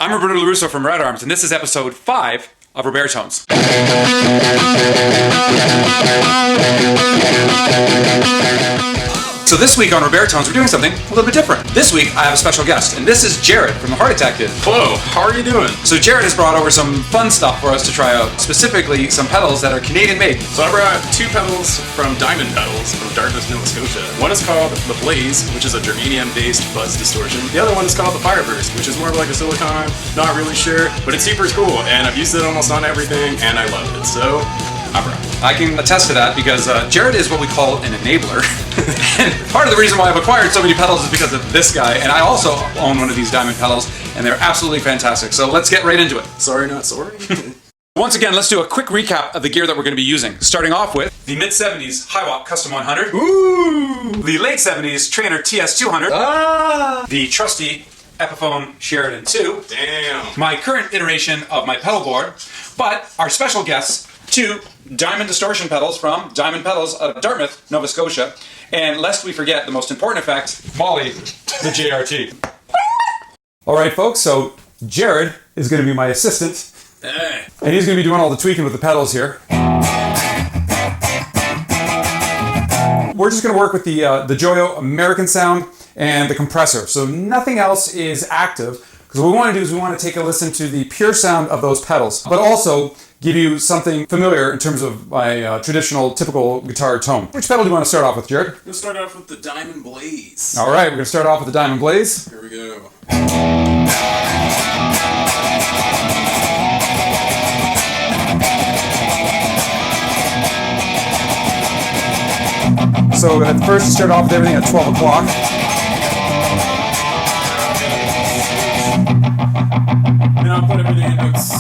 I'm Roberto LoRusso from Red Arms, and this is episode 5 of Robertones. So this week on Robertones, we're doing something a little bit different. This week, I have a special guest, and this is Jared from the Heart Attack Kid. Hello, how are you doing? So Jared has brought over some fun stuff for us to try out, specifically some pedals that are Canadian made. So I brought 2 pedals from Diamond Pedals from Dartmouth, Nova Scotia. One is called the Blaze, which is a germanium-based fuzz distortion. The other one is called the Fireburst, which is more of like a silicon, not really sure, but it's super cool, and I've used it almost on everything, and I love it, so I brought it. I can attest to that because Jared is what we call an enabler. And part of the reason why I've acquired so many pedals is because of this guy, and I also own one of these Diamond pedals, and they're absolutely fantastic. So let's get right into it. Sorry, not sorry. Once again, let's do a quick recap of the gear that we're going to be using. Starting off with the mid-70s Hiwatt Custom 100. Ooh! The late 70s Trainer TS 200. Ah! The trusty Epiphone Sheridan 2. Damn! My current iteration of my pedal board. But our special guests, 2 Diamond distortion pedals from Diamond Pedals out of Dartmouth, Nova Scotia. And lest we forget the most important effect, Molly, the JRT. All right, folks, so Jared is going to be my assistant. Hey. And he's going to be doing all the tweaking with the pedals here. We're just going to work with the Joyo American sound and the compressor. So nothing else is active. Because what we want to do is we want to take a listen to the pure sound of those pedals, but also give you something familiar in terms of my traditional, typical guitar tone. Which pedal do you want to start off with, Jared? We'll start off with the Diamond Blaze. All right, we're going to start off with the Diamond Blaze. Here we go. So at first, start off with everything at 12 o'clock. Now I'll put everything in notes.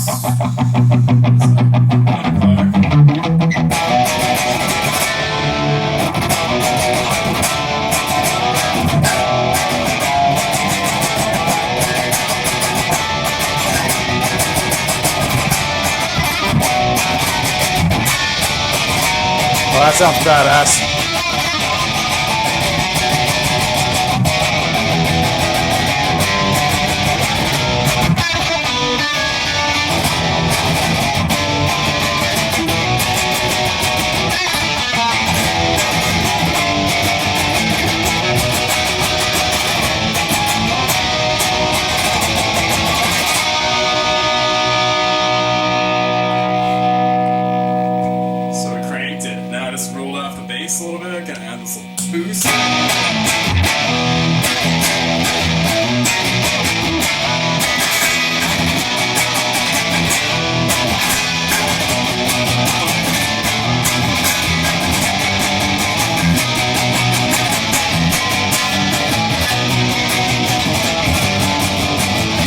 Well, that sounds badass. A little bit, gonna add this little boost.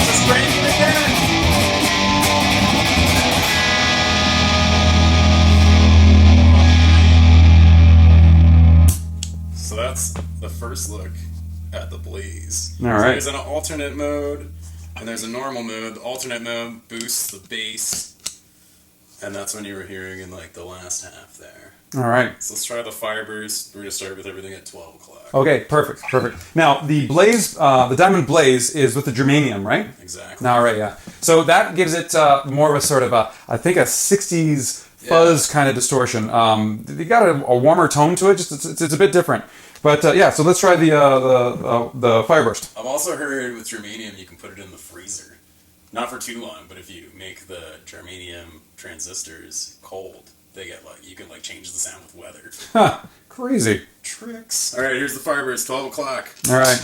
Just crank it again. So that's the first look at the Blaze. All right. So there's an alternate mode, and there's a normal mode. The alternate mode boosts the bass, and that's when you were hearing in like the last half there. All right. So let's try the Fireburst. We're going to start with everything at 12 o'clock. Okay, perfect. Now, the Blaze, the Diamond Blaze is with the germanium, right? Exactly. All right, yeah. So that gives it more of a sort of I think a 60s fuzz kind of distortion. They got a warmer tone to it. Just it's a bit different. But yeah, so let's try the Fireburst. I've also heard with germanium you can put it in the freezer. Not for too long, but if you make the germanium transistors cold, they get like you can like change the sound with weather. Huh, crazy. Tricks. All right, here's the Fireburst, 12 o'clock. All right.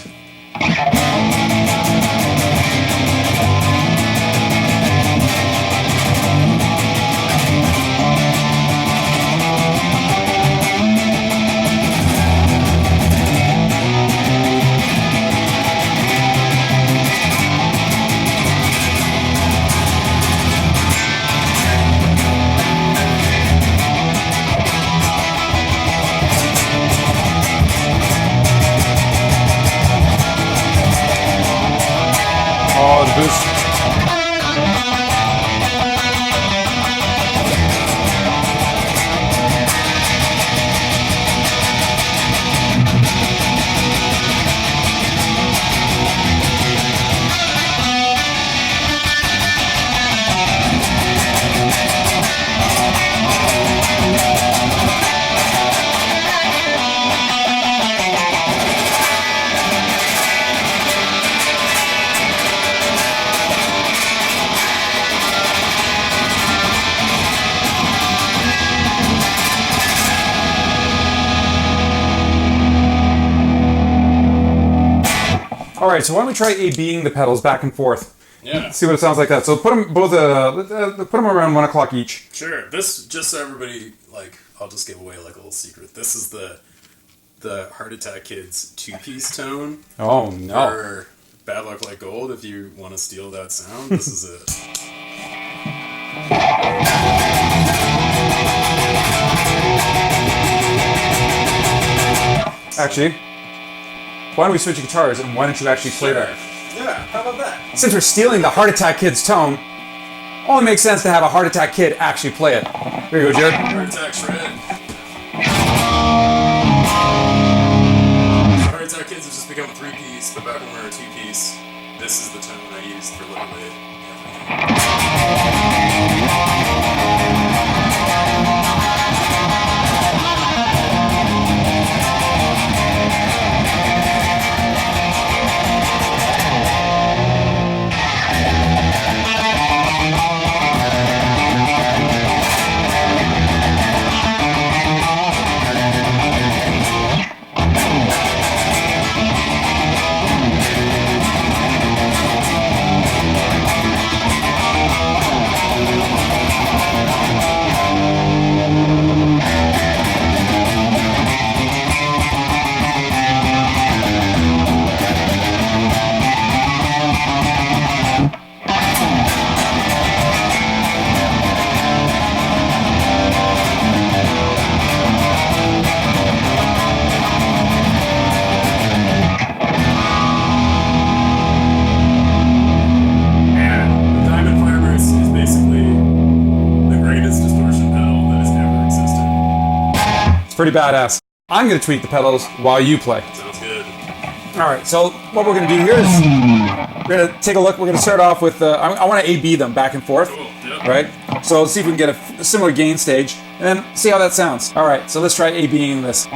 right, so why don't we try A-Bing the pedals back and forth? Yeah. See what it sounds like that. So put them both, put them around 1 o'clock each. Sure. This, just so everybody, like, I'll just give away like a little secret. This is the Heart Attack Kids 2-piece tone. Oh no. Or Bad Luck Like Gold, if you want to steal that sound, this is it. Actually, why don't we switch guitars and why don't you actually play that? Yeah, how about that? Since we're stealing the Heart Attack Kid's tone, only makes sense to have a Heart Attack Kid actually play it. Here you go, Jared. Heart Attack Shred. Heart Attack Kids have just become a 3-piece, but back when we were a 2-piece, this is the tone I used for literally everything. Pretty badass. I'm going to tweak the pedals while you play. Sounds good. All right, so what we're going to do here is we're going to take a look. We're going to start off with, I want to A-B them back and forth, Cool. Yep. right? So let's see if we can get a similar gain stage, and then see how that sounds. All right, so let's try A-Bing this.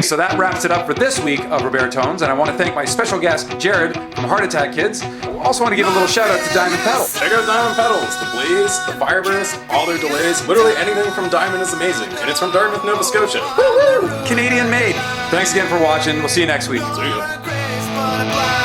So that wraps it up for this week of Robertones, and I want to thank my special guest, Jared from Heart Attack Kids. I also want to give a little shout out to Diamond Pedals. Check out Diamond Pedals, the Blaze, the Fireburst, all their delays. Literally anything from Diamond is amazing, and it's from Dartmouth, Nova Scotia. Woo-woo! Canadian made. Thanks again for watching. We'll see you next week. See ya.